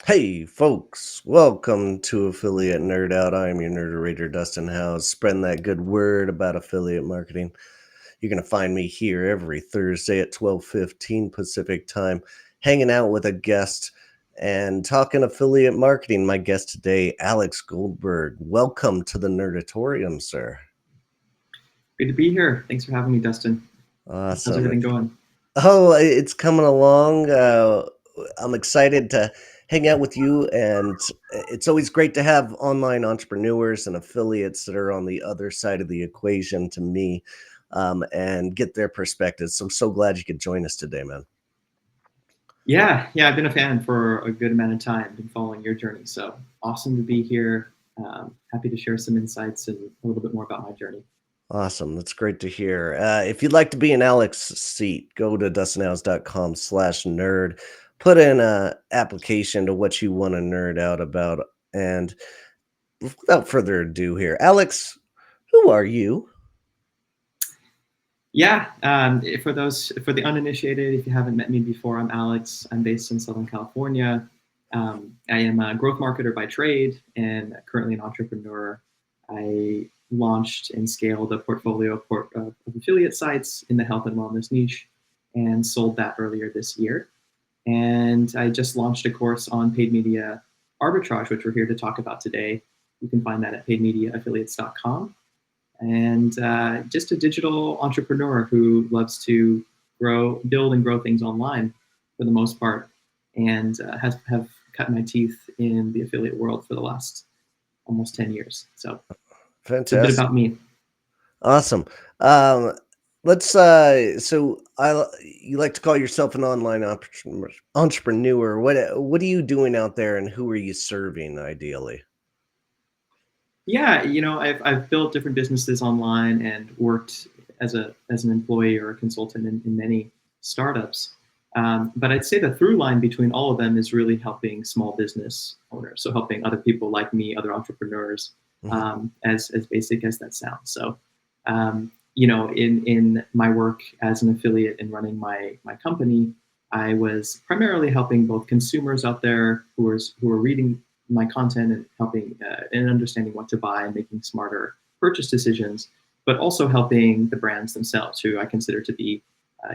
Hey, folks, welcome to Affiliate Nerd Out. I am your nerderator, Dustin House, spreading that good word about affiliate marketing. You're going to find me here every Thursday at 12:15 Pacific time, hanging out with a guest and talking affiliate marketing. My guest today, Alex Goldberg. Welcome to the Nerdatorium, sir. Good to be here. Thanks for having me, Dustin. How's Awesome. everything going? Oh, it's coming along. I'm excited to hang out with you, and it's always great to have online entrepreneurs and affiliates that are on the other side of the equation to me, and get their perspectives. So I'm so glad you could join us today, man. Yeah, I've been a fan for a good amount of time. Been following your journey, so awesome to be here. Happy to share some insights and a little bit more about my journey. Awesome. That's great to hear. If you'd like to be in Alex's seat, go to dustinhouse.com/nerd. Put in a application to what you want to nerd out about, and without further ado here, Alex, who are you? Yeah, for the uninitiated, if you haven't met me before, I'm Alex. I'm based in Southern California. I am a growth marketer by trade and currently an entrepreneur. I launched and scaled a portfolio of affiliate sites in the health and wellness niche and sold that earlier this year. And I just launched a course on paid media arbitrage, which we're here to talk about today. You can find that at paidmediaaffiliates.com. And just a digital entrepreneur who loves to build and grow things online for the most part, and have cut my teeth in the affiliate world for the last almost 10 years. So it's a bit Fantastic. about me. Awesome. Let's so you like to call yourself an online entrepreneur. What are you doing out there, and who are you serving ideally? Yeah, I've built different businesses online and worked as an employee or a consultant in many startups. But I'd say the through line between all of them is really helping small business owners. So helping other people like me, other entrepreneurs, Mhm. as basic as that sounds. So, in my work as an affiliate and running my company, I was primarily helping both consumers out there who are reading my content and helping and understanding what to buy and making smarter purchase decisions, but also helping the brands themselves, who I consider to be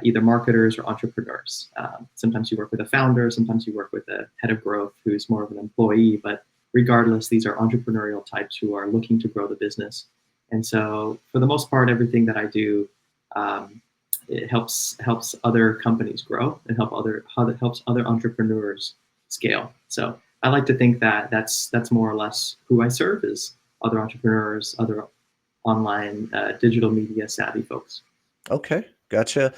either marketers or entrepreneurs. Sometimes you work with a founder, sometimes you work with a head of growth who's more of an employee, but regardless, these are entrepreneurial types who are looking to grow the business. And so, for the most part, everything that I do, um, it helps other companies grow and helps other entrepreneurs scale. So I like to think that that's more or less who I serve is other entrepreneurs, other online digital media savvy folks. Okay, gotcha.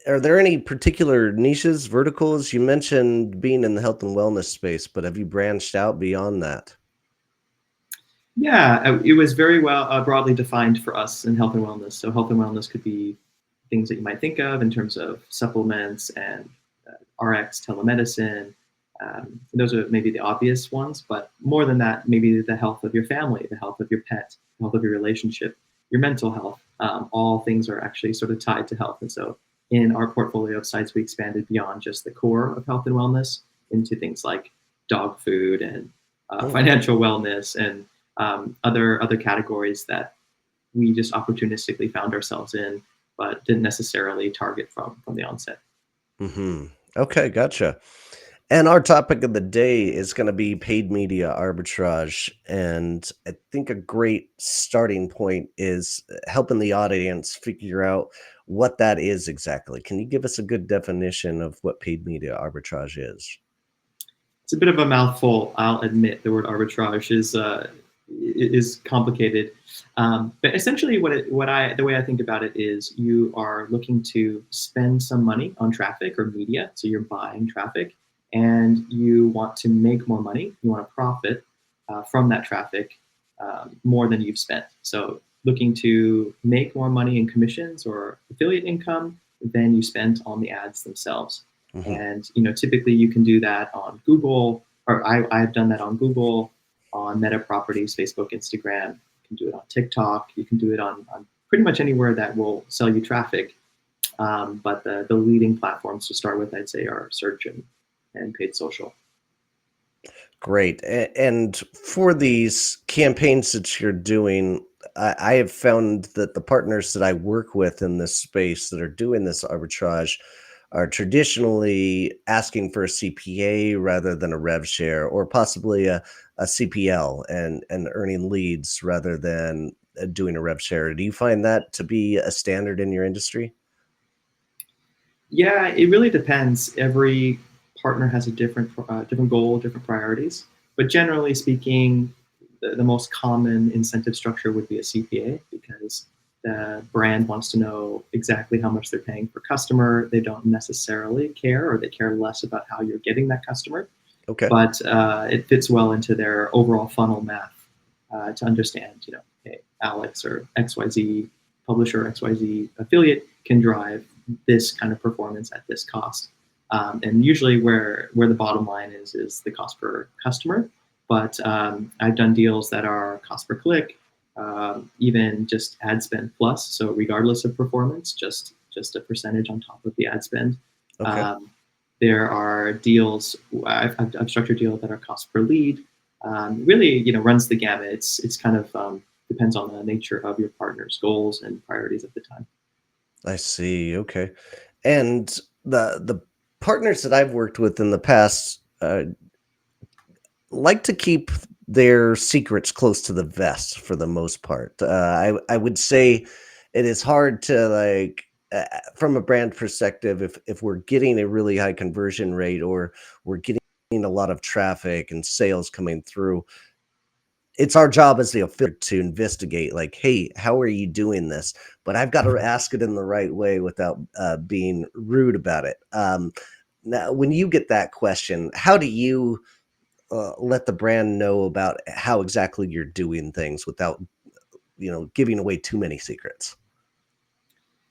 Are there any particular niches, verticals? You mentioned being in the health and wellness space, but have you branched out beyond that? Yeah, it was very well broadly defined for us in health and wellness. So health and wellness could be things that you might think of in terms of supplements and RX telemedicine. Those are maybe the obvious ones, but more than that, maybe the health of your family, the health of your pet, the health of your relationship, your mental health. All things are actually sort of tied to health. And so in our portfolio of sites, we expanded beyond just the core of health and wellness into things like dog food and Hmm. financial wellness and other categories that we just opportunistically found ourselves in, but didn't necessarily target from the onset. Mm-hmm. Okay, gotcha. And our topic of the day is going to be paid media arbitrage. And I think a great starting point is helping the audience figure out what that is exactly. Can you give us a good definition of what paid media arbitrage is? It's a bit of a mouthful. I'll admit the word arbitrage is complicated, but essentially, the way I think about it is you are looking to spend some money on traffic or media, so you're buying traffic, and you want to make more money. You want to profit from that traffic more than you've spent. So looking to make more money in commissions or affiliate income than you spent on the ads themselves. Hmm. And typically you can do that on Google, or I've done that on Google, on Meta properties, Facebook, Instagram. You can do it on TikTok. You can do it on pretty much anywhere that will sell you traffic. But the leading platforms to start with, I'd say, are search and paid social. Great. And for these campaigns that you're doing, I have found that the partners that I work with in this space that are doing this arbitrage are traditionally asking for a CPA rather than a rev share, or possibly a CPL, and earning leads rather than doing a rev share. Do you find that to be a standard in your industry? Yeah, it really depends. Every partner has a different goal, different priorities. But generally speaking, the most common incentive structure would be a CPA because the brand wants to know exactly how much they're paying per customer. They don't necessarily care, or they care less about how you're getting that customer. Okay. But it fits well into their overall funnel math to understand, hey, Alex or XYZ publisher, XYZ affiliate can drive this kind of performance at this cost. And usually where the bottom line is the cost per customer. But I've done deals that are cost per click, even just ad spend plus. So regardless of performance, just a percentage on top of the ad spend. Okay. Um, there are deals I've structured deals that are cost per lead. Really, runs the gamut. It's kind of depends on the nature of your partner's goals and priorities at the time. I see. Okay. And the partners that I've worked with in the past like to keep their secrets close to the vest for the most part. I would say it is hard to from a brand perspective if we're getting a really high conversion rate, or we're getting a lot of traffic and sales coming through. It's our job as the affiliate to investigate, like, hey, how are you doing this? But I've got to ask it in the right way without being rude about it. Now, when you get that question, how do you let the brand know about how exactly you're doing things without, giving away too many secrets?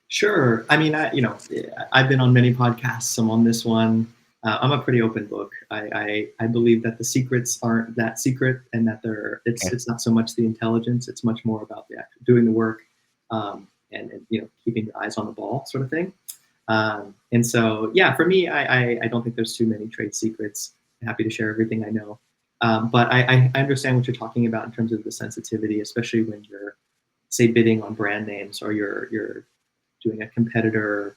Sure. I mean, I've been on many podcasts. I'm on this one. I'm a pretty open book. I believe that the secrets aren't that secret, and that Okay. it's not so much the intelligence. It's much more about the doing the work, and keeping your eyes on the ball, sort of thing. And so, yeah, for me, I don't think there's too many trade secrets. I'm happy to share everything I know. But I understand what you're talking about in terms of the sensitivity, especially when you're, say, bidding on brand names, or you're doing a competitor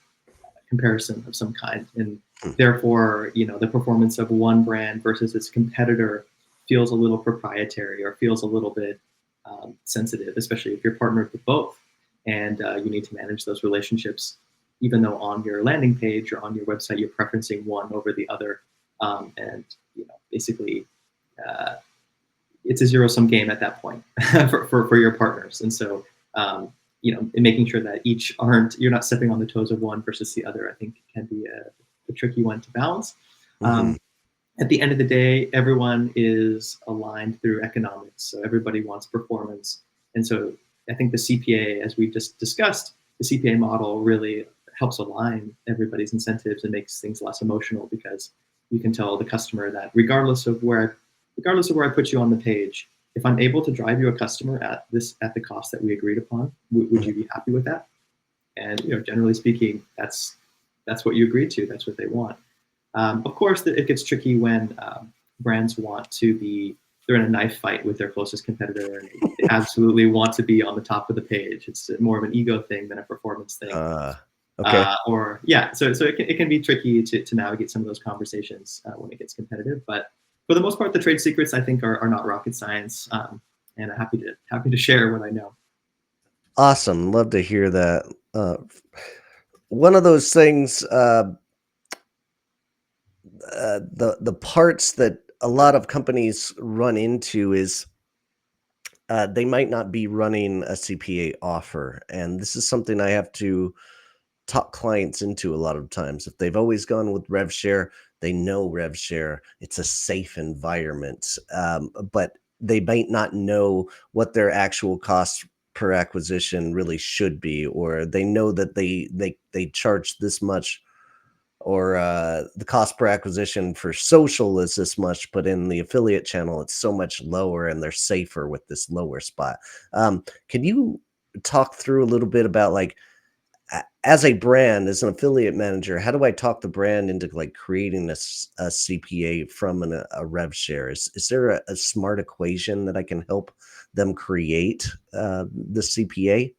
comparison of some kind. And Hmm. therefore, the performance of one brand versus its competitor feels a little proprietary, or feels a little bit sensitive, especially if you're partnered with both. And you need to manage those relationships, even though on your landing page or on your website, you're preferencing one over the other. And, basically, uh, it's a zero sum game at that point for your partners. And so, in making sure that each aren't, you're not stepping on the toes of one versus the other, I think can be a tricky one to balance. Hmm. Um, at the end of the day, everyone is aligned through economics. So everybody wants performance. And so I think the CPA, as we just discussed, the CPA model really helps align everybody's incentives and makes things less emotional, because you can tell the customer that regardless of where I put you on the page, if I'm able to drive you a customer at the cost that we agreed upon, would you be happy with that? And generally speaking, that's what you agreed to. That's what they want. Of course, it gets tricky when brands want to be, they're in a knife fight with their closest competitor, and they absolutely want to be on the top of the page. It's more of an ego thing than a performance thing. Uh, okay. Or yeah, so it can be tricky to navigate some of those conversations when it gets competitive. But for the most part, the trade secrets, I think, are not rocket science, and I'm happy to share what I know. Awesome. Love to hear that. One of those things, the parts that a lot of companies run into is they might not be running a CPA offer, and this is something I have to talk clients into a lot of times. If they've always gone with rev share, they know rev share. It's a safe environment, but they might not know what their actual cost per acquisition really should be, or they know that they charge this much, or the cost per acquisition for social is this much, but in the affiliate channel it's so much lower, and they're safer with this lower spot. Can you talk through a little bit about, like, as a brand, as an affiliate manager, how do I talk the brand into like creating a CPA from a rev share? Is there a smart equation that I can help them create the CPA?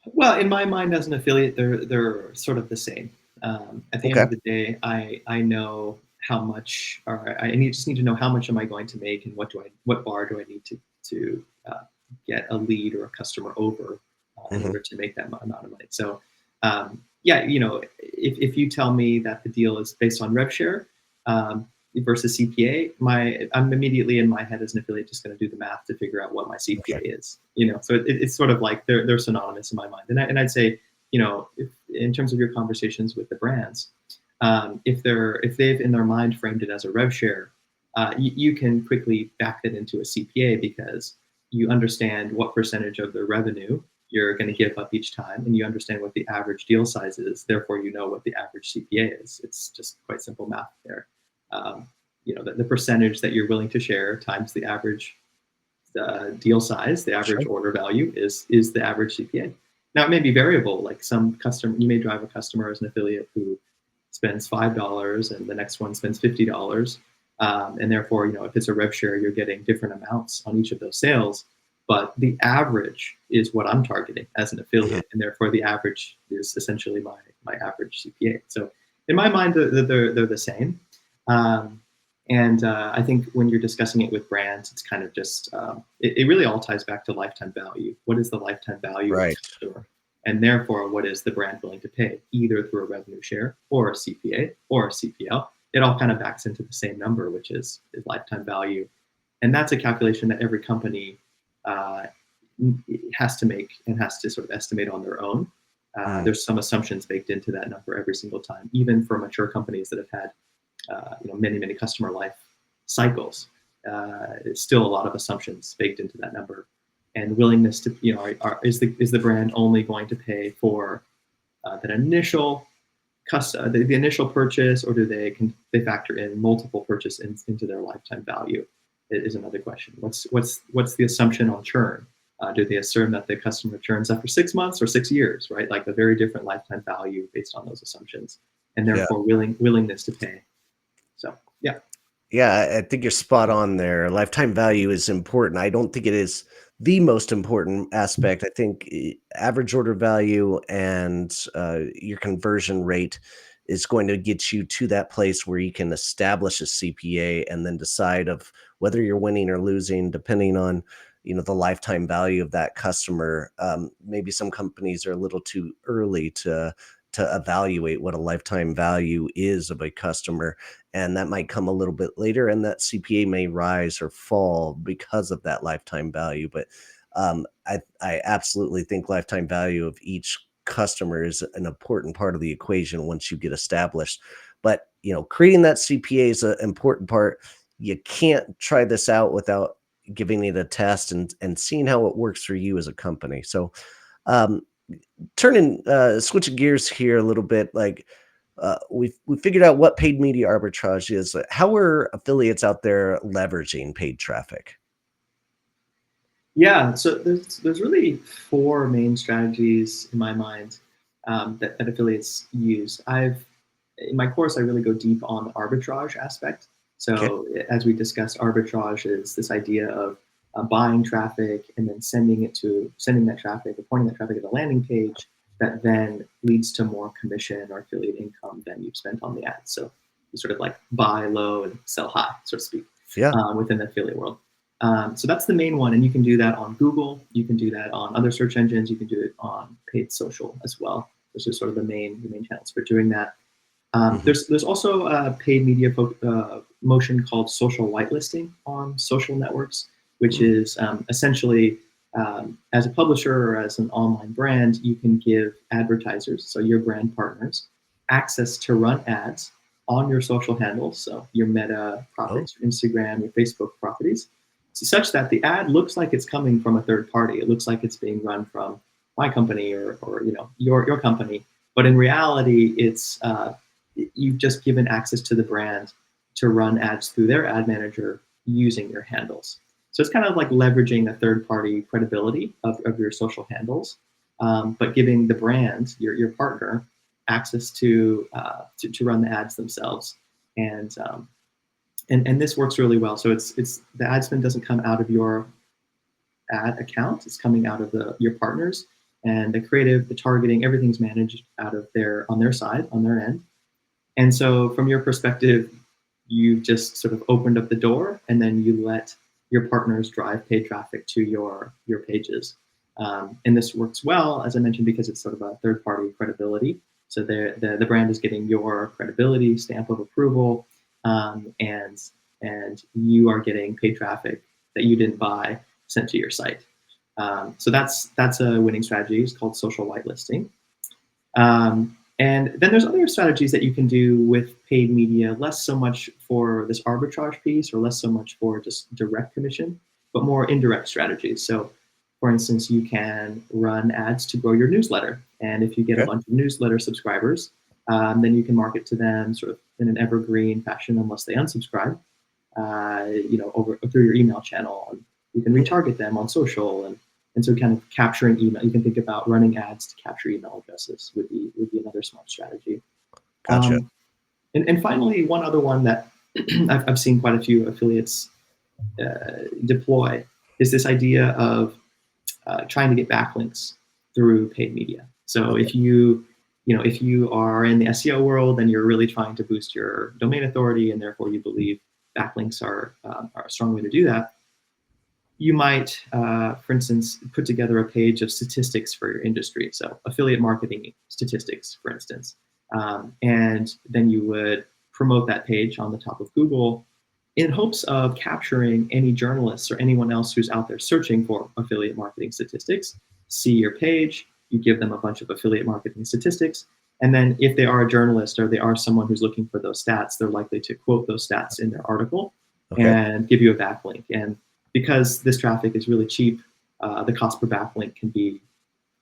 Well, in my mind, as an affiliate, they're sort of the same. At the end Okay. of the day, I know how much, or just need to know how much am I going to make, and what bar do I need to get a lead or a customer over in Hmm. order to make that amount of money. So, yeah, if you tell me that the deal is based on rev share um, versus CPA, I'm immediately in my head as an affiliate just going to do the math to figure out what my CPA Okay. is. So it's sort of like they're synonymous in my mind. And I'd say, if, in terms of your conversations with the brands, if they've in their mind framed it as a rev share, you can quickly back it into a CPA because you understand what percentage of the revenue you're going to give up each time, and you understand what the average deal size is. Therefore, you know what the average CPA is. It's just quite simple math there. Um, the percentage that you're willing to share times the average deal size, the average Sure. order value is the average CPA. Now it may be variable. Like some customer, you may drive a customer as an affiliate who spends $5 and the next one spends $50, and therefore, if it's a rev share, you're getting different amounts on each of those sales. But the average is what I'm targeting as an Hmm. affiliate, and therefore the average is essentially my average CPA. So in my mind, they're the same. Um, and I think when you're discussing it with brands, it's kind of just, it really all ties back to lifetime value. What is the lifetime value of a Right. customer? And therefore, what is the brand willing to pay, either through a revenue share or a CPA or a CPL? It all kind of backs into the same number, which is lifetime value. And that's a calculation that every company uh, has to make and has to sort of estimate on their own. Mm. There's some assumptions baked into that number every single time, even for mature companies that have had many customer life cycles. It's still a lot of assumptions baked into that number, and willingness to is the brand only going to pay for that initial the initial purchase, or can they factor in multiple into their lifetime value? Is another question. What's the assumption on churn? Do they assume that the customer churns after 6 months or 6 years? Right, like a very different lifetime value based on those assumptions, and Yeah. therefore willingness to pay. So yeah. Yeah, I think you're spot on there. Lifetime value is important. I don't think it is the most important aspect. I think average order value and your conversion rate is going to get you to that place where you can establish a CPA and then decide of whether you're winning or losing, depending on the lifetime value of that customer. Maybe some companies are a little too early to evaluate what a lifetime value is of a customer, and that might come a little bit later, and that CPA may rise or fall because of that lifetime value. But I absolutely think lifetime value of each customer is an important part of the equation once you get established. But creating that CPA is an important part. You can't try this out without giving it a test and seeing how it works for you as a company. So um, turning switching gears here a little bit, like we figured out what paid media arbitrage is. How are affiliates out there leveraging paid traffic? Yeah, so there's really four main strategies in my mind that affiliates use. In my course I really go deep on the arbitrage aspect. Okay. So as we discussed, arbitrage is this idea of buying traffic and then sending that traffic or pointing that traffic at a landing page that then leads to more commission or affiliate income than you've spent on the ads. So you sort of like buy low and sell high, so to speak, Yeah. within the affiliate world. So that's the main one, and you can do that on Google. You can do that on other search engines. You can do it on paid social as well. Those are sort of the main channels for doing that. Hmm. There's also a paid media motion called social whitelisting on social networks, which is essentially as a publisher or as an online brand, you can give advertisers, so your brand partners, access to run ads on your social handles, so your Meta Oh, properties, your Instagram, your Facebook properties, so such that the ad looks like it's coming from a third party. It looks like it's being run from my company or your company, but in reality, it's you've just given access to the brand to run ads through their ad manager using your handles. So it's kind of like leveraging a third party credibility of your social handles. but giving the brand, your partner, access to run the ads themselves. And, and this works really well. So it's the ad spend doesn't come out of your ad account; it's coming out of your partners, and the creative, the targeting, everything's managed out of on their side, on their end. And so, from your perspective, you've just sort of opened up the door, and then you let your partners drive paid traffic to your pages. And this works well, as I mentioned, because it's sort of a third party credibility. So the brand is getting your credibility stamp of approval, and you are getting paid traffic that you didn't buy sent to your site. So that's a winning strategy. It's called social whitelisting. And then there's other strategies that you can do with paid media, less so much for this arbitrage piece or less so much for just direct commission, but more indirect strategies. So, for instance, you can run ads to grow your newsletter. And if you get a Okay. bunch of newsletter subscribers, then you can market to them sort of in an evergreen fashion unless they unsubscribe, over through your email channel. And you can Mhm. retarget them on social and so kind of capturing email. You can think about running ads to capture email addresses would be another smart strategy. Gotcha. Um, and finally, one other one that I've seen quite a few affiliates deploy is this idea of trying to get backlinks through paid media. So Okay. if you are in the SEO world and you're really trying to boost your domain authority and therefore you believe backlinks are a strong way to do that, you might, for instance, put together a page of statistics for your industry. So affiliate marketing statistics, for instance. And then you would promote that page on the top of Google in hopes of capturing any journalists or anyone else who's out there searching for affiliate marketing statistics, see your page, you give them a bunch of affiliate marketing statistics. And then if they are a journalist or they are someone who's looking for those stats, they're likely to quote those stats in their article Okay. and give you a backlink. And because this traffic is really cheap, the cost per backlink can be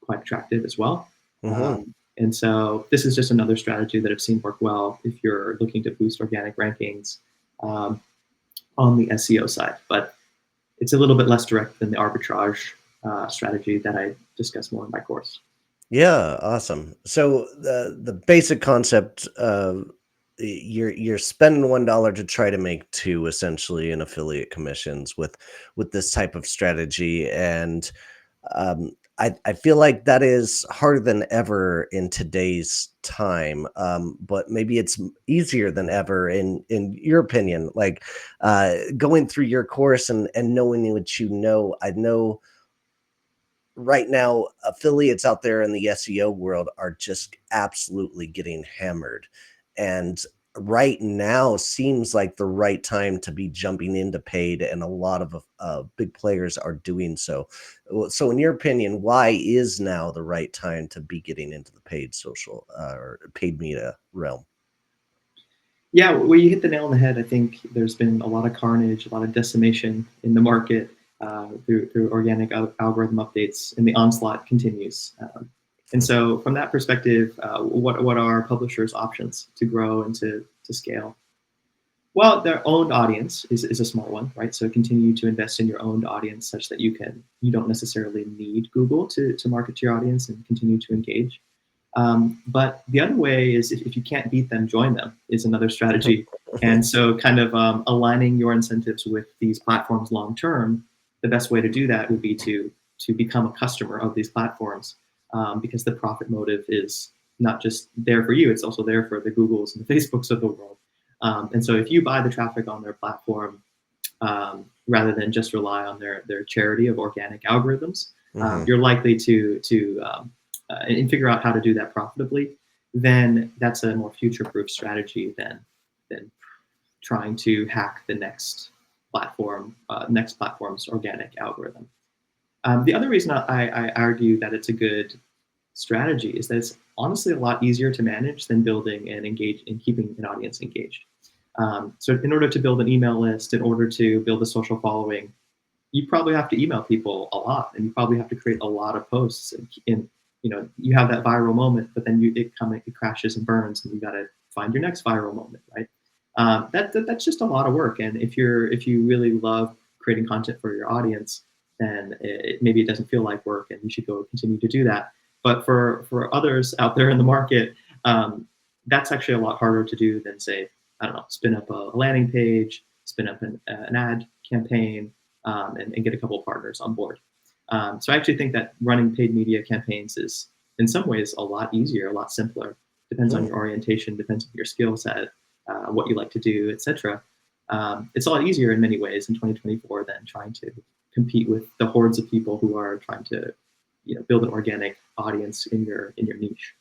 quite attractive as well. Hmm. And so this is just another strategy that I've seen work well if you're looking to boost organic rankings um, on the SEO side. But it's a little bit less direct than the arbitrage strategy that I discuss more in my course. Yeah, awesome. So the basic concept of you're spending $1 to try to make two essentially in affiliate commissions with this type of strategy. And I feel like that is harder than ever in today's time. But maybe it's easier than ever in your opinion. Like going through your course and knowing what you know, I know right now affiliates out there in the SEO world are just absolutely getting hammered. And right now seems like the right time to be jumping into paid, and a lot of big players are doing so. So in your opinion, why is now the right time to be getting into the paid social or paid media realm? Yeah, well, you hit the nail on the head. I think there's been a lot of carnage, a lot of decimation in the market through organic algorithm updates, and the onslaught continues. And so, from that perspective, what are publishers' options to grow and to scale? Well, their owned audience is a small one, right? So continue to invest in your owned audience such that you don't necessarily need Google to market to your audience and continue to engage. But the other way is if you can't beat them, join them is another strategy. And so, kind of aligning your incentives with these platforms long term, the best way to do that would be to become a customer of these platforms, because the profit motive is not just there for you; it's also there for the Googles and the Facebooks of the world. And so, if you buy the traffic on their platform, rather than just rely on their charity of organic algorithms, Hmm. you're likely to and figure out how to do that profitably. Then that's a more future-proof strategy than trying to hack the next platform's organic algorithm. The other reason I argue that it's a good strategy is that it's honestly a lot easier to manage than building and engage in keeping an audience engaged. So in order to build an email list, in order to build a social following, you probably have to email people a lot, and you probably have to create a lot of posts. And you have that viral moment, but then it crashes and burns, and you got to find your next viral moment, right? That's just a lot of work. And if you really love creating content for your audience, then maybe it doesn't feel like work, and you should go continue to do that. But for others out there in the market, that's actually a lot harder to do than say, I don't know, spin up a landing page, spin up an ad campaign, and get a couple of partners on board. So I actually think that running paid media campaigns is in some ways a lot easier, a lot simpler. Depends on Hmm. your orientation, depends on your skill set, what you like to do, etc. It's a lot easier in many ways in 2024 than trying to compete with the hordes of people who are trying to, build an organic audience in your niche.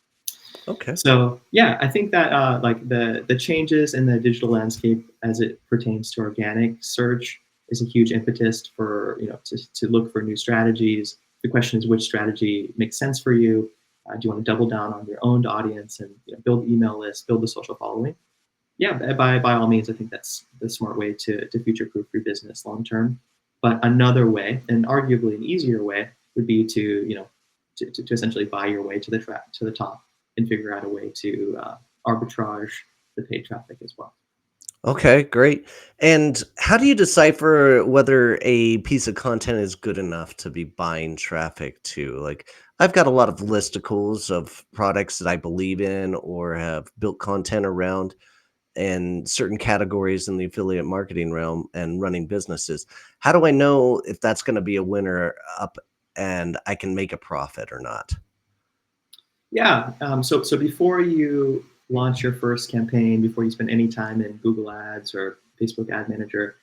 Okay. So yeah, I think that like the changes in the digital landscape as it pertains to organic search is a huge impetus for to look for new strategies. The question is which strategy makes sense for you. Do you want to double down on your owned audience and build email lists, build the social following? Yeah, by all means, I think that's the smart way to future proof your business long term. But another way, and arguably an easier way, would be to to essentially buy your way to the top and figure out a way to arbitrage the paid traffic as well. Okay, great. And how do you decipher whether a piece of content is good enough to be buying traffic to? Like, I've got a lot of listicles of products that I believe in or have built content around and certain categories in the affiliate marketing realm and running businesses. How do I know if that's going to be a winner up and I can make a profit or not? Yeah. So before you launch your first campaign, before you spend any time in Google Ads or Facebook Ad Manager,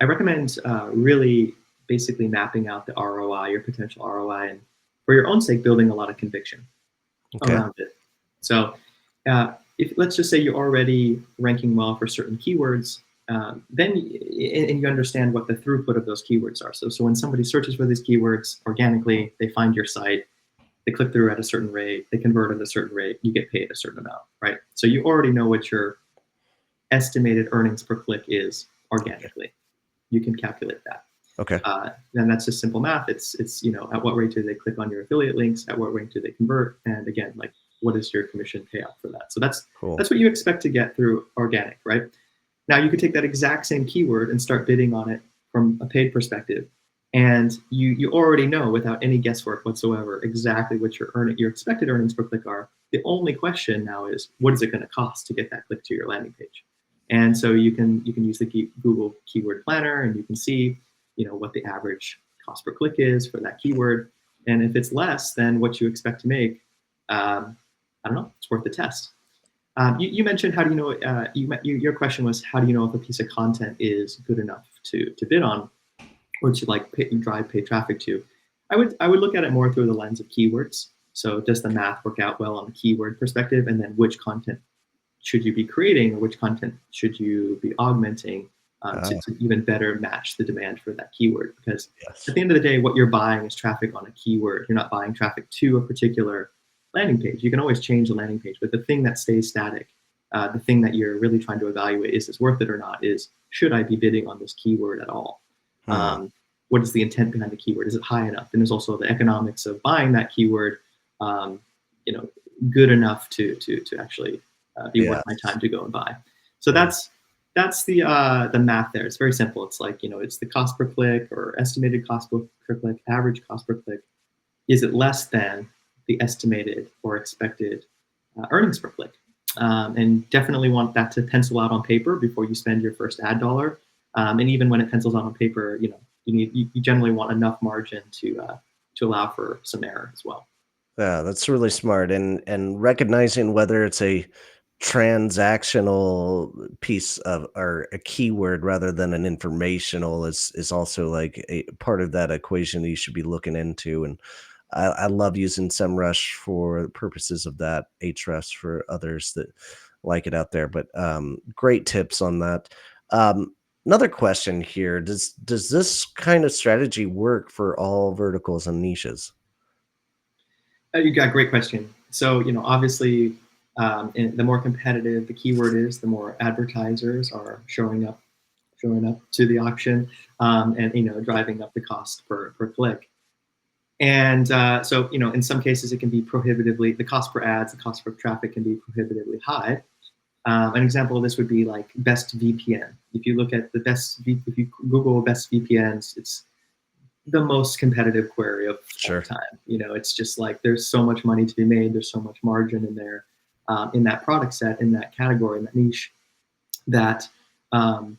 I recommend really basically mapping out the ROI, your potential ROI, and for your own sake, building a lot of conviction Okay. around it. So, if let's just say you're already ranking well for certain keywords, and you understand what the throughput of those keywords are. So when somebody searches for these keywords organically, they find your site, they click through at a certain rate, they convert at a certain rate, you get paid a certain amount, right? So you already know what your estimated earnings per click is Okay. organically. You can calculate that. Okay. And that's just simple math. It's at what rate do they click on your affiliate links? At what rate do they convert? And again, like what is your commission payout for that? So Cool. that's what you expect to get through organic, right? Now you could take that exact same keyword and start bidding on it from a paid perspective, and you already know without any guesswork whatsoever exactly what your expected earnings per click are. The only question now is what is it going to cost to get that click to your landing page, and so you can use the Google Keyword Planner and you can see what the average cost per click is for that keyword, and if it's less than what you expect to make, I don't know, it's worth the test. You mentioned how do you know? Your question was how do you know if a piece of content is good enough to bid on or to like drive paid traffic to? I would look at it more through the lens of keywords. So does the math work out well on the keyword perspective, and then which content should you be creating or which content should you be augmenting Ah, to even better match the demand for that keyword? Because at yes. the end of the day, what you're buying is traffic on a keyword. You're not buying traffic to a particular landing page. You can always change the landing page, but the thing that stays static, the thing that you're really trying to evaluate is this worth it or not, is should I be bidding on this keyword at all? Hmm. Um, what is the intent behind the keyword? Is it high enough? And there's also the economics of buying that keyword, um, you know, good enough to actually be worth my Yes. time to go and buy. So Yeah. that's the math there. It's very simple. It's like it's the cost per click or estimated cost per click, average cost per click. Is it less than the estimated or expected earnings per click? And definitely want that to pencil out on paper before you spend your first ad dollar. And even when it pencils out on paper, you generally want enough margin to allow for some error as well. Yeah, that's really smart, and recognizing whether it's a transactional piece of or a keyword rather than an informational is also like a part of that equation that you should be looking into. And I love using SEMrush for purposes of that, Ahrefs for others that like it out there. But great tips on that. Another question here: does this kind of strategy work for all verticals and niches? You got a great question. So, obviously, the more competitive the keyword is, the more advertisers are showing up to the auction, and driving up the cost per click. And so, in some cases, it can be prohibitively the cost per ads, the cost per traffic can be prohibitively high. An example of this would be like best VPN. If you look at if you Google best VPNs, it's the most competitive query of all Sure. time. It's just like there's so much money to be made. There's so much margin in there, in that product set, in that category, in that niche, that um,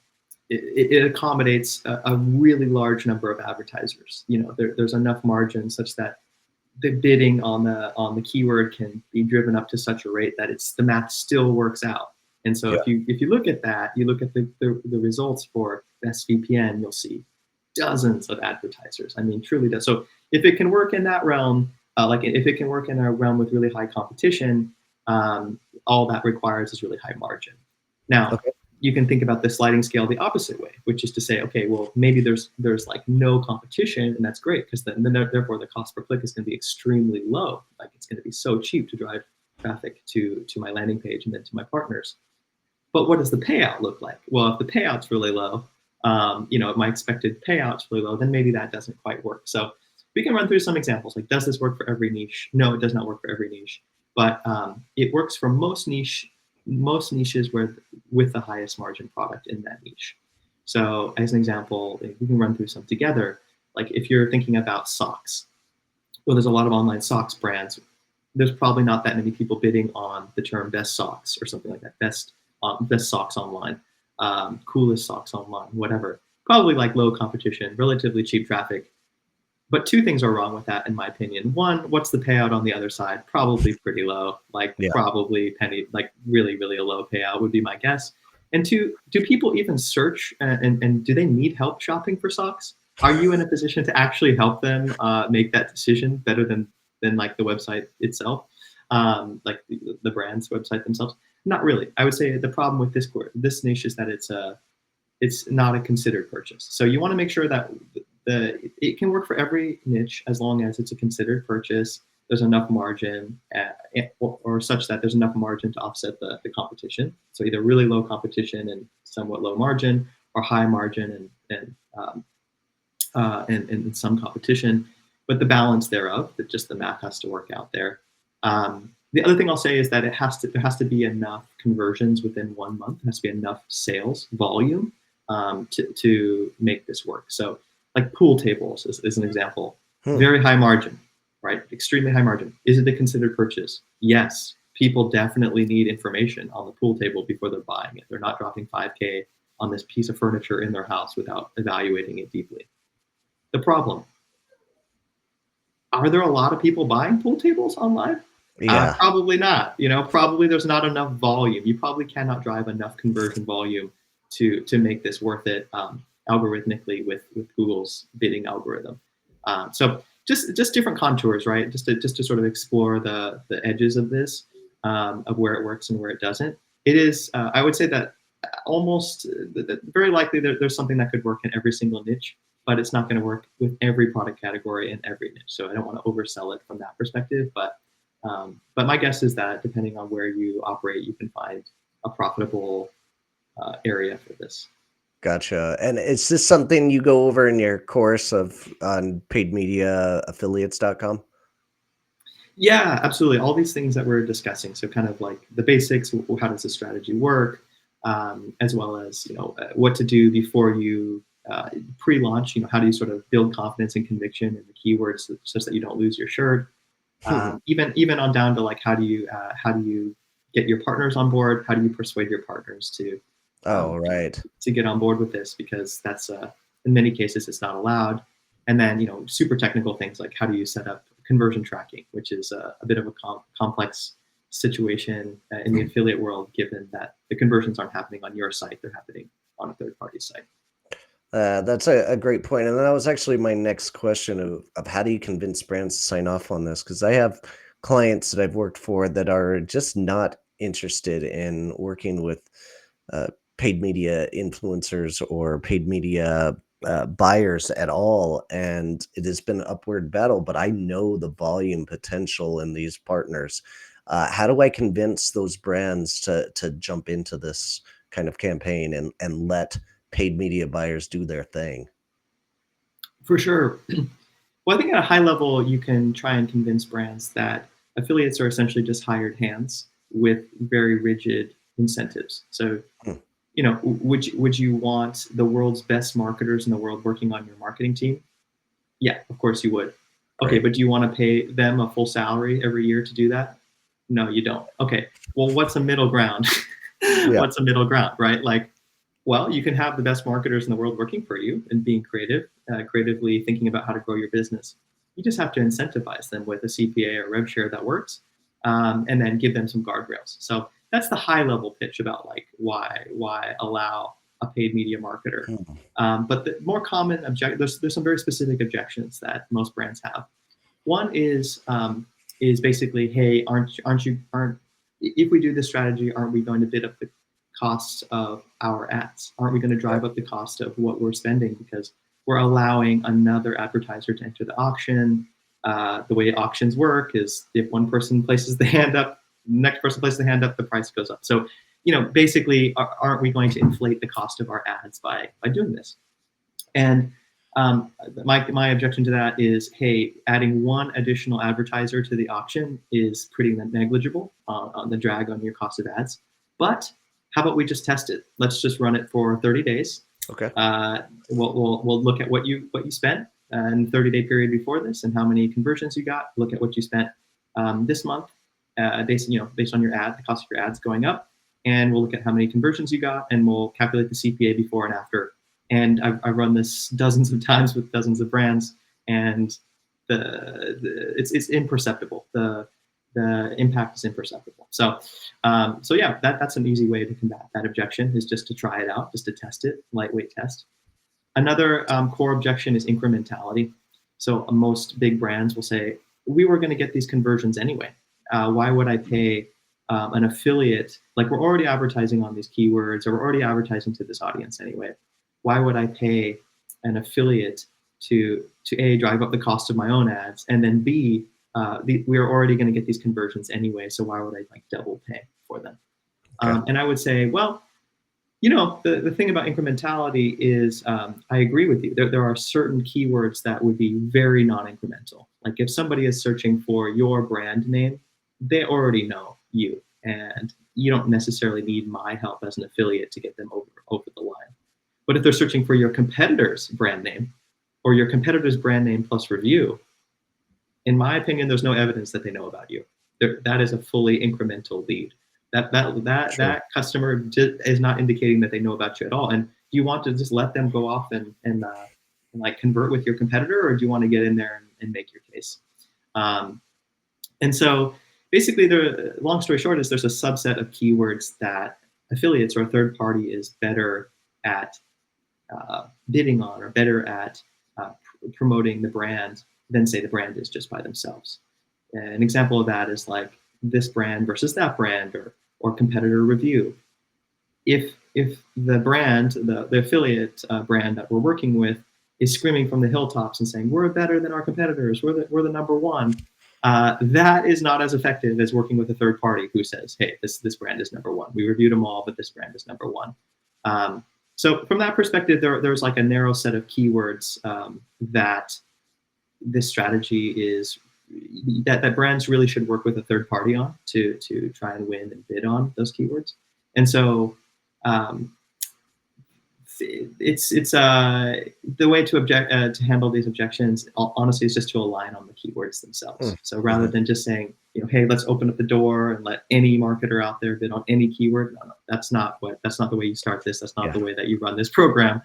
it accommodates a really large number of advertisers. There's enough margin such that the bidding on the keyword can be driven up to such a rate that the math still works out. And so Yeah. if you look at that, you look at the results for best VPN, you'll see dozens of advertisers. I mean, truly does. So if it can work in that realm, like if it can work in a realm with really high competition, all that requires is really high margin. Now, Okay. you can think about the sliding scale the opposite way, which is to say, okay, well, maybe there's like no competition, and that's great because then therefore the cost per click is going to be extremely low. Like it's going to be so cheap to drive traffic to my landing page and then to my partners. But what does the payout look like? Well, if the payout's really low, my expected payout's really low, then maybe that doesn't quite work. So we can run through some examples. Like, does this work for every niche? No, it does not work for every niche, but it works for most niches where with the highest margin product in that niche. So, as an example, if we can run through some together. Like, if you're thinking about socks, well, there's a lot of online socks brands. There's probably not that many people bidding on the term best socks or something like that. Best socks online, coolest socks online, whatever. Probably like low competition, relatively cheap traffic. But two things are wrong with that, in my opinion. One, what's the payout on the other side? Probably pretty low, like Yeah. probably penny, like really, really a low payout would be my guess. And two, do people even search and do they need help shopping for socks? Are you in a position to actually help them make that decision better than like the website itself, like the brand's website themselves? Not really. I would say the problem with this niche is that it's not a considered purchase. So you want to make sure that it can work for every niche as long as it's a considered purchase. There's enough margin, or such that there's enough margin to offset the competition. So either really low competition and somewhat low margin, or high margin and some competition. But the balance thereof, that just the math has to work out there. The other thing I'll say is that there has to be enough conversions within 1 month. There has to be enough sales volume to make this work. So, like pool tables is an example. Hmm. Very high margin, right? Extremely high margin. Is it a considered purchase? Yes. People definitely need information on the pool table before they're buying it. They're not dropping 5K on this piece of furniture in their house without evaluating it deeply. The problem, are there a lot of people buying pool tables online? Yeah. Probably not. Probably there's not enough volume. You probably cannot drive enough conversion volume to make this worth it, algorithmically with Google's bidding algorithm. So just different contours, right? Just to sort of explore the edges of this, of where it works and where it doesn't. It is. I would say that almost very likely there's something that could work in every single niche, but it's not going to work with every product category in every niche. So I don't want to oversell it from that perspective, but my guess is that depending on where you operate, you can find a profitable area for this. Gotcha. And is this something you go over in your course of on paidmediaaffiliates.com? Yeah, absolutely. All these things that we're discussing. So kind of like the basics, how does the strategy work, as well as what to do before you pre-launch. How do you sort of build confidence and conviction in the keywords such that you don't lose your shirt. Even on down to like how do you get your partners on board? How do you persuade your partners Oh, um, right. to get on board with this? Because that's in many cases it's not allowed. And then super technical things like how do you set up conversion tracking, which is a bit of a complex situation in the affiliate world, given that the conversions aren't happening on your site; they're happening on a third party site. That's a great point, and that was actually my next question of how do you convince brands to sign off on this? Because I have clients that I've worked for that are just not interested in working with uh, paid media influencers or paid media buyers at all, and it has been an upward battle. But I know the volume potential in these partners. How do I convince those brands to jump into this kind of campaign and let paid media buyers do their thing? For sure. Well, I think at a high level, you can try and convince brands that affiliates are essentially just hired hands with very rigid incentives. So, Hmm. would you want the world's best marketers in the world working on your marketing team? Yeah, of course you would. Okay, Great. but do you want to pay them a full salary every year to do that? No, you don't. Okay, well, what's a middle ground? Yeah. What's a middle ground, right? Like, well, you can have the best marketers in the world working for you and being creative, creatively thinking about how to grow your business. You just have to incentivize them with a CPA or rev share that works, and then give them some guardrails. So that's the high level pitch about like why allow a paid media marketer. Mm. But the more common there's some very specific objections that most brands have. One is basically, hey, aren't if we do this strategy, aren't we going to bid up the costs of our ads? Aren't we going to Okay. drive up the cost of what we're spending because we're allowing another advertiser to enter the auction? The way auctions work is if one person places the hand up, next person places the hand up, the price goes up. So, basically, aren't we going to inflate the cost of our ads by doing this? And my objection to that is, hey, adding one additional advertiser to the auction is pretty negligible on the drag on your cost of ads. But how about we just test it? Let's just run it for 30 days. Okay. We'll look at what you spent in the 30-day period before this and how many conversions you got. Look at what you spent this month based on your ad, the cost of your ads going up, and we'll look at how many conversions you got, and we'll calculate the CPA before and after. And I've run this dozens of times with dozens of brands, and it's imperceptible. The impact is imperceptible. So yeah, that's an easy way to combat that objection, is just to try it out, just to test it, lightweight test. Another core objection is incrementality. So most big brands will say, we were going to get these conversions anyway. Why would I pay an affiliate? Like, we're already advertising on these keywords, or we're already advertising to this audience anyway. Why would I pay an affiliate to A, drive up the cost of my own ads, and then B, we are already going to get these conversions anyway, so why would I like double pay for them? Okay. And I would say, well, the thing about incrementality is, I agree with you. There are certain keywords that would be very non-incremental. Like, if somebody is searching for your brand name, they already know you, and you don't necessarily need my help as an affiliate to get them over the line. But if they're searching for your competitor's brand name, or your competitor's brand name plus review, in my opinion, there's no evidence that they know about you. That is a fully incremental lead. Sure. That customer is not indicating that they know about you at all. And do you want to just let them go off and like convert with your competitor, or do you want to get in there and make your case? Um, and so basically, the long story short is, there's a subset of keywords that affiliates or a third party is better at bidding on, or better at promoting the brand than, say, the brand is just by themselves. An example of that is like this brand versus that brand, or competitor review. If the brand, the affiliate brand that we're working with, is screaming from the hilltops and saying, we're better than our competitors, we're the number one, that is not as effective as working with a third party who says, hey, this brand is number one. We reviewed them all, but this brand is number one. So from that perspective, there's like a narrow set of keywords that this strategy is that brands really should work with a third party on to try and win and bid on those keywords. And so um, it's the way to handle these objections, honestly, is just to align on the keywords themselves. So rather Mm-hmm. than just saying, hey, let's open up the door and let any marketer out there bid on any keyword, no, that's not the way you start this. That's not Yeah. the way that you run this program.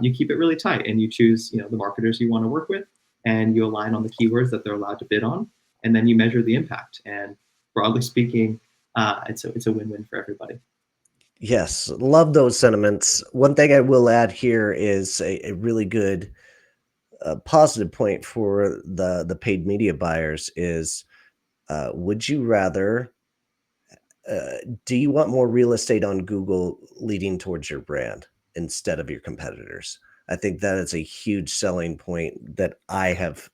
You keep it really tight, and you choose the marketers you want to work with, and you align on the keywords that they're allowed to bid on, and then you measure the impact. And broadly speaking, it's a win-win for everybody. Yes, love those sentiments. One thing I will add here is a really good positive point for the paid media buyers is, would you rather uh, do you want more real estate on Google leading towards your brand instead of your competitors? I think that is a huge selling point that I have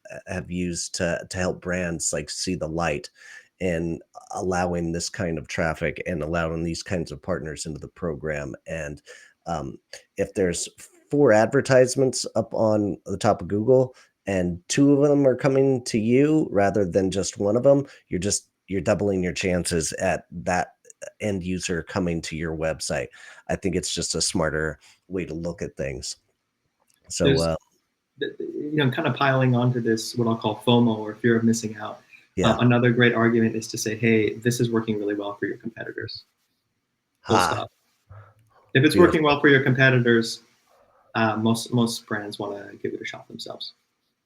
used to help brands like see the light in allowing this kind of traffic and allowing these kinds of partners into the program. And if there's four advertisements up on the top of Google and two of them are coming to you rather than just one of them, you're doubling your chances at that end user coming to your website. I think it's just a smarter way to look at things. So, There's kind of piling onto this, what I'll call FOMO, or fear of missing out. Yeah. Another great argument is to say, hey, this is working really well for your competitors. Full Ha. stop. If it's working Beautiful. well for your competitors, most brands want to give it a shot themselves.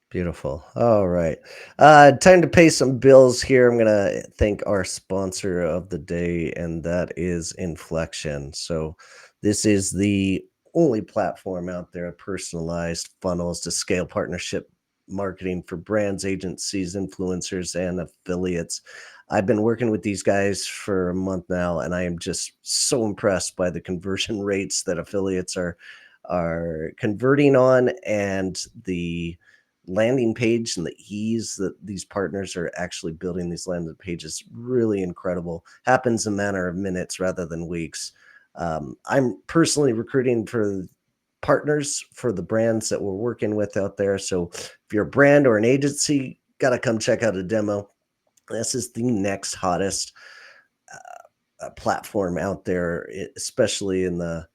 Beautiful. All right. Time to pay some bills here. I'm going to thank our sponsor of the day, and that is Inflection. So, this is the only platform out there of personalized funnels to scale partnership marketing for brands, agencies, influencers, and affiliates. I've been working with these guys for a month now, and I am just so impressed by the conversion rates that affiliates are converting on, and the landing page and the ease that these partners are actually building these landing pages, really incredible. Happens in a matter of minutes rather than weeks. I'm personally recruiting for partners for the brands that we're working with out there. So if you're a brand or an agency, got to come check out a demo. This is the next hottest platform out there, especially in the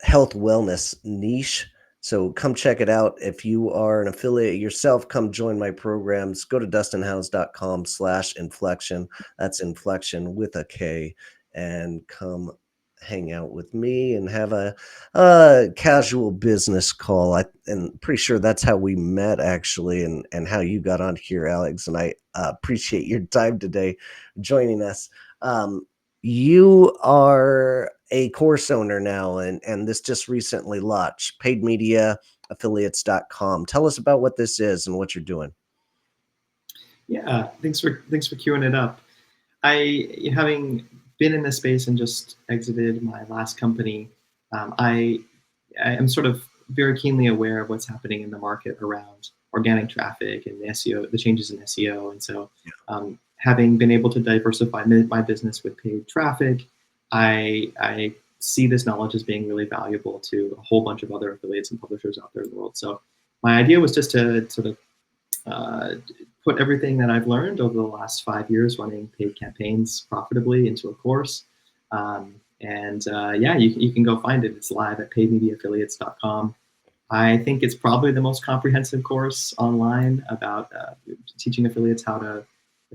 health wellness niche. So come check it out. If you are an affiliate yourself, come join my programs. Go to dustinhouse.com/inflection. That's inflection with a K, and come hang out with me and have a casual business call. And pretty sure that's how we met actually, and how you got on here, Alex. And I appreciate your time today joining us. Um, you are a course owner now, and this just recently launched, paidmediaaffiliates.com. Tell us about what this is and what you're doing. Yeah, thanks for queuing it up. Having been in this space and just exited my last company, I am sort of very keenly aware of what's happening in the market around organic traffic and SEO, the changes in SEO. And so, having been able to diversify my business with paid traffic, I see this knowledge as being really valuable to a whole bunch of other affiliates and publishers out there in the world. So, my idea was just to sort of uh, put everything that I've learned over the last 5 years running paid campaigns profitably into a course. Yeah, you can go find it. It's live at paidmediaaffiliates.com. I think it's probably the most comprehensive course online about teaching affiliates how to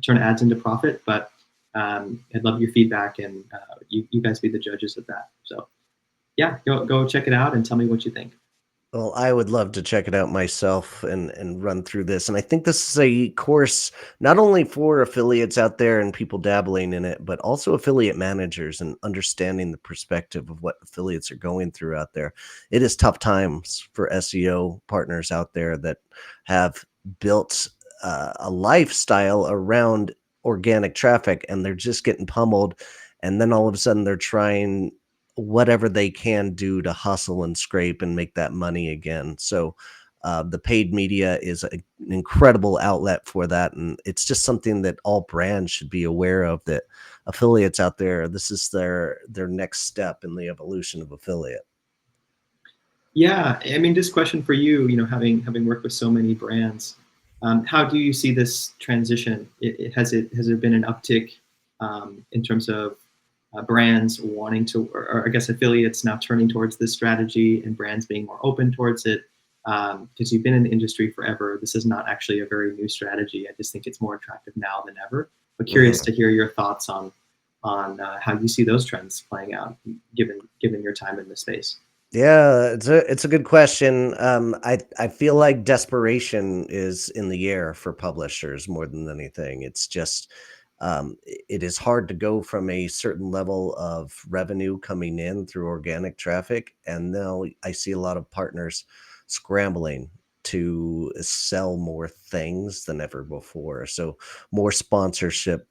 turn ads into profit. But I'd love your feedback, and you guys be the judges of that. So yeah, go check it out and tell me what you think. Well, I would love to check it out myself and run through this. And I think this is a course not only for affiliates out there and people dabbling in it, but also affiliate managers and understanding the perspective of what affiliates are going through out there. It is tough times for SEO partners out there that have built a lifestyle around organic traffic, and they're just getting pummeled. And then all of a sudden they're trying whatever they can do to hustle and scrape and make that money again. So the paid media is an incredible outlet for that, and it's just something that all brands should be aware of. That affiliates out there, this is their next step in the evolution of affiliate. Yeah, I mean, this question for you, having worked with so many brands, how do you see this transition? Has there been an uptick in terms of brands wanting to, or I guess affiliates now turning towards this strategy and brands being more open towards it? Because you've been in the industry forever, this is not actually a very new strategy. I just think it's more attractive now than ever. But curious Mhm. to hear your thoughts on how you see those trends playing out, given your time in the space. Yeah, it's a good question. I feel like desperation is in the air for publishers more than anything. It's just it is hard to go from a certain level of revenue coming in through organic traffic, and now I see a lot of partners scrambling to sell more things than ever before. So more sponsorship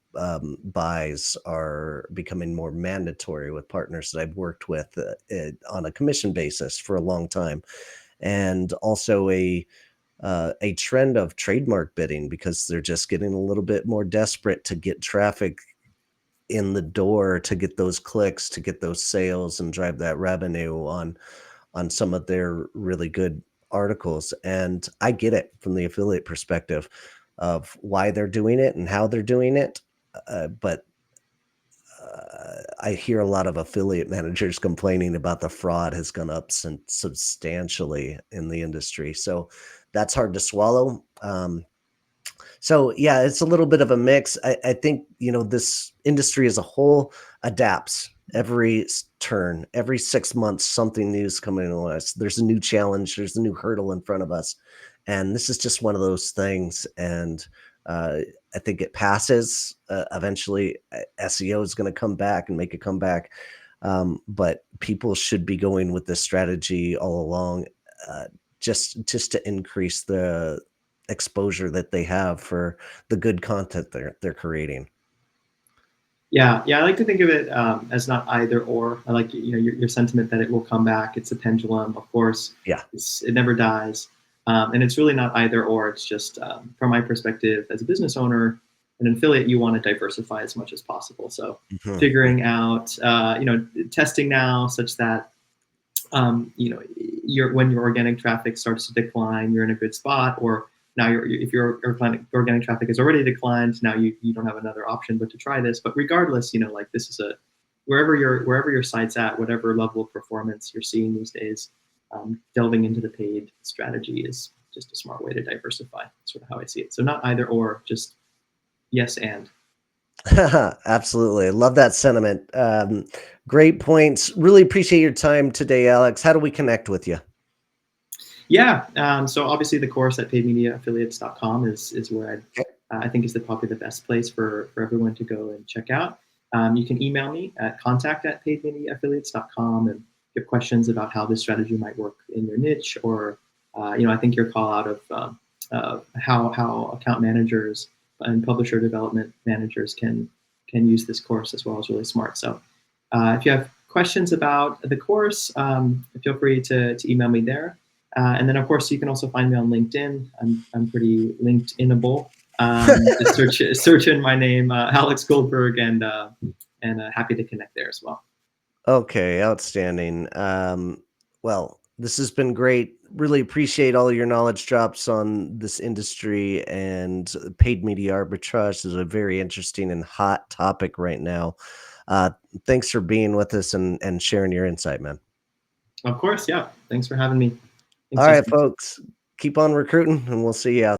buys are becoming more mandatory with partners that I've worked with on a commission basis for a long time, and also a trend of trademark bidding because they're just getting a little bit more desperate to get traffic in the door, to get those clicks, to get those sales, and drive that revenue on some of their really good articles. And I get it from the affiliate perspective of why they're doing it and how they're doing it. But I hear a lot of affiliate managers complaining about the fraud has gone up substantially in the industry. So that's hard to swallow. So yeah, it's a little bit of a mix. I think this industry as a whole adapts every turn, every 6 months, something new is coming to us. There's a new challenge, there's a new hurdle in front of us, and this is just one of those things. And uh, I think it passes. Eventually, SEO is going to come back and make a comeback, but people should be going with this strategy all along. Uh, just to increase the exposure that they have for the good content they're creating. Yeah, yeah, I like to think of it as not either or. I like your sentiment that it will come back. It's a pendulum, of course. Yeah. It never dies, and it's really not either or. It's just from my perspective as a business owner, an affiliate, you want to diversify as much as possible. So Mhm. figuring out, testing now such that when your organic traffic starts to decline, you're in a good spot. Or now, if your organic traffic has already declined, now you don't have another option but to try this. But regardless, like this is a wherever your site's at, whatever level of performance you're seeing these days, delving into the paid strategy is just a smart way to diversify. Sort of how I see it. So not either or, just yes and. Absolutely. Love that sentiment. Great points. Really appreciate your time today, Alex. How do we connect with you? Yeah. So obviously the course at paidmediaaffiliates.com is where Okay. I think is probably the best place for everyone to go and check out. You can email me at contact@paidmediaaffiliates.com and give questions about how this strategy might work in your niche, or I think your call out of how account managers and publisher development managers can use this course as well is really smart. So if you have questions about the course, feel free to email me there. And then, of course, you can also find me on LinkedIn. I'm pretty LinkedInable. Just search in my name, Alex Goldberg, and happy to connect there as well. Okay, outstanding. Well, this has been great. Really appreciate all your knowledge drops on this industry, and paid media arbitrage is a very interesting and hot topic right now. Uh, Thanks for being with us and sharing your insight, man. Of course, yeah. Thanks for having me. Thanks, All right, Justin. folks, keep on recruiting, and we'll see you out